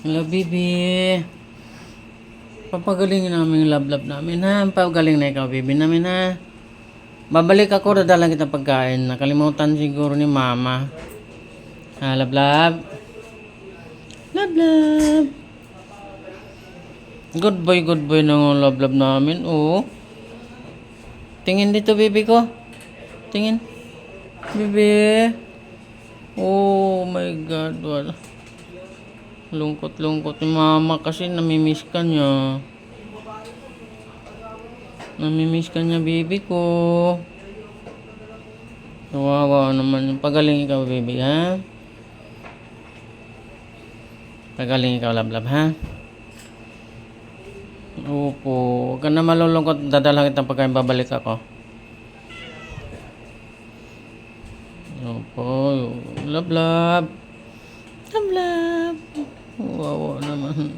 Hello, baby. Papagalingin namin yung love namin, ha? Papagaling na ikaw, baby namin, ha? Babalik ako, dadalang kita pagkain. Nakalimutan siguro ni mama. Ha, love, love? Love, love. Good boy na nga love namin, oh. Tingin dito, baby ko. Tingin. Baby. Oh my God, wala. Lungkot ni mama kasi namimiss ka niya. Namimiss ka niya, baby ko. Kawawa naman. Pagaling ikaw, baby, ha? Pagaling ikaw, love, ha? Opo. Huwag ka na malulungkot. Dadala kitang pagkain, babalik ako. Opo. Love, love. Love, love. Kawawa naman.